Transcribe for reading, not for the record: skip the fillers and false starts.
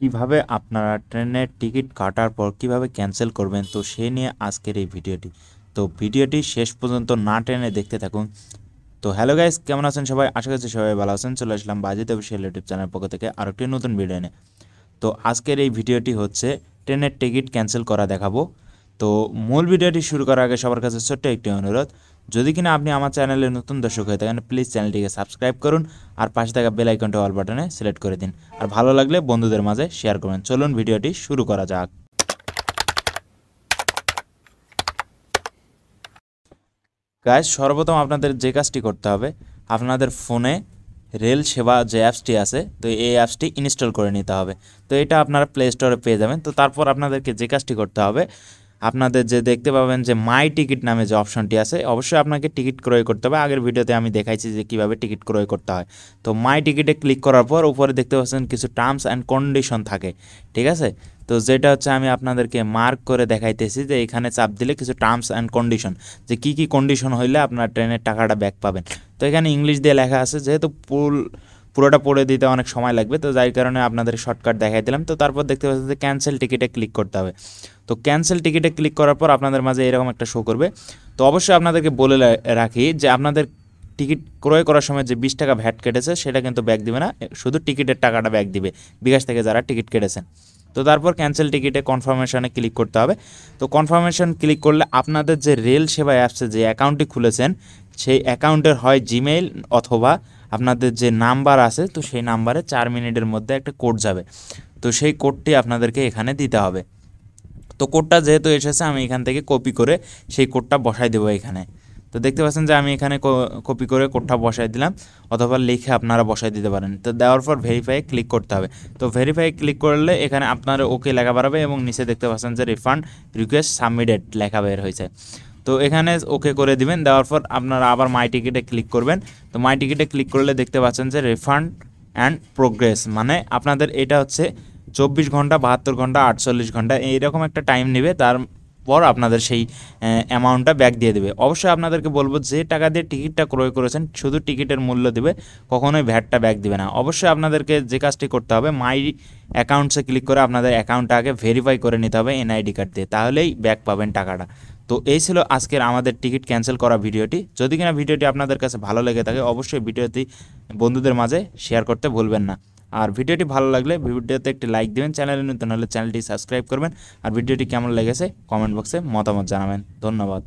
কিভাবে আপনারা ট্রেনের টিকিট কাটার পর কিভাবে ক্যান্সেল করবেন, তো সে নিয়ে আজকের এই ভিডিওটি। তো ভিডিওটি শেষ পর্যন্ত না টেনে দেখতে থাকুন। তো হ্যালো গাইস, কেমন আছেন সবাই? আশা করছি সবাই ভালো আছেন। চলে আসলাম বাজিত অফিসিয়াল ইউটিউব চ্যানেল পক্ষ থেকে আর একটি নতুন ভিডিও নিয়ে। তো আজকের এই ভিডিওটি হচ্ছে ট্রেনের টিকিট ক্যান্সেল করা দেখাবো। তো মূল ভিডিওটি শুরু করার আগে সবার কাছে ছোট্ট একটি অনুরোধ, যদি কিনা আপনি আমার চ্যানেলে নতুন দর্শক হয়ে থাকেন, প্লিজ চ্যানেলটিকে সাবস্ক্রাইব করুন আর পাশে থাকা বেল আইকনটা অল বাটনে সিলেক্ট করে দিন। আর ভালো লাগলে বন্ধুদের মাঝে শেয়ার করবেন। চলুন ভিডিওটি শুরু করা যাক। গাইস, সর্বপ্রথম আপনাদের যে কাজটি করতে হবে, আপনাদের ফোনে রেল সেবা যে অ্যাপসটি আছে, তো এই অ্যাপসটি ইনস্টল করে নিতে হবে। তো এটা আপনারা প্লে স্টোরে পেয়ে যাবেন। তো তারপর আপনাদেরকে যে কাজটি করতে হবে, আপনাদের যে দেখতে পাবেন যে মাই টিকিট নামে যে অপশনটি আছে, অবশ্যই আপনাকে টিকিট ক্রয় করতে হবে। আগের ভিডিওতে আমি দেখাইছি যে কীভাবে টিকিট ক্রয় করতে হয়। তো মাই টিকিটে ক্লিক করার পর উপরে দেখতে পাচ্ছেন কিছু টার্মস অ্যান্ড কন্ডিশন থাকে, ঠিক আছে? তো যেটা হচ্ছে আমি আপনাদেরকে মার্ক করে দেখাইতেছি যে এখানে চাপ দিলে কিছু টার্মস অ্যান্ড কন্ডিশন, যে কী কী কন্ডিশন হইলে আপনার ট্রেনের টাকাটা ব্যাক পাবেন। তো এখানে ইংলিশ দিয়ে লেখা আছে, যেহেতু পুরোটা পড়ে দিতে অনেক সময় লাগবে, তো যার কারণে আপনাদের শর্টকাট দেখাই দিলাম। তো তারপর দেখতে পাচ্ছেন যে ক্যান্সেল টিকিটে ক্লিক করতে হবে। তো ক্যান্সেল টিকিটে ক্লিক করার পর আপনাদের মাঝে এরকম একটা শো করবে। তো অবশ্যই আপনাদেরকে বলে রাখি যে আপনাদের টিকিট ক্রয় করার সময় যে 20 টাকা ভ্যাট কেটেছে সেটা কিন্তু ব্যাক দিবে না, শুধু টিকিটের টাকাটা ব্যাক দিবে বিকাশ থেকে যারা টিকিট কেটেছেন। তো তারপর ক্যান্সেল টিকিটে কনফার্মেশনে ক্লিক করতে হবে। তো কনফার্মেশন ক্লিক করলে আপনাদের যে রেল সেবা অ্যাপসে যে অ্যাকাউন্টটি খুলেছেন, সেই অ্যাকাউন্টের হয় জিমেইল অথবা আপনাদের যে নাম্বার আছে, তো সেই নাম্বারে 4 মিনিটের মধ্যে একটা কোড যাবে। তো সেই কোডটি আপনাদেরকে এখানে দিতে হবে। তো কোডটা যেহেতু এসেছে, আমি এখান থেকে কপি করে সেই কোডটা বসাই দেবো এখানে। তো দেখতে পাচ্ছেন যে আমি এখানে কপি করে কোডটা বসাই দিলাম, অথবা লিখে আপনারা বসাই দিতে পারেন। তো দেওয়ার পর ভেরিফাই ক্লিক করতে হবে। তো ভেরিফাই ক্লিক করলে এখানে আপনার ওকে লেখা বাড়াবে এবং নিচে দেখতে পাচ্ছেন যে রিফান্ড রিকোয়েস্ট সাবমিটেড লেখা বের হয়েছে। তো এখানে ওকে করে দিবেন। দেওয়ার পর আপনারা আবার মাই টিকিটে ক্লিক করবেন। তো মাই টিকিটে ক্লিক করলে দেখতে পাচ্ছেন যে রিফান্ড অ্যান্ড প্রোগ্রেস, মানে আপনাদের এটা হচ্ছে 24 ঘন্টা, 72 ঘন্টা, 48 ঘন্টা এইরকম একটা টাইম নেবে, তারপর আপনাদের সেই অ্যামাউন্টটা ব্যাক দিয়ে দেবে। অবশ্যই আপনাদেরকে বলবো, যে টাকা দিয়ে টিকিটটা ক্রয় করেছেন শুধু টিকিটের মূল্য দেবে, কখনোই ভ্যাটটা ব্যাক দিবে না। অবশ্যই আপনাদেরকে যে কাজটি করতে হবে, মাই অ্যাকাউন্টসে ক্লিক করে আপনাদের অ্যাকাউন্টটা আগে ভেরিফাই করে নিতে হবে এনআইডি কার্ড দিয়ে, তাহলেই ব্যাক পাবেন টাকাটা। তো এই ছিল আজকের আমাদের টিকিট ক্যান্সেল করা ভিডিওটি। যদি কিনা ভিডিওটি আপনাদের কাছে ভালো লেগে থাকে, অবশ্যই ভিডিওটি বন্ধুদের মাঝে শেয়ার করতে ভুলবেন না। আর ভিডিওটি ভালো লাগলে ভিডিওতে একটি লাইক দেবেন, চ্যানেলে নতুন হলে চ্যানেলটি সাবস্ক্রাইব করবেন। আর ভিডিওটি কেমন লেগেছে কমেন্ট বক্সে মতামত জানাবেন। ধন্যবাদ।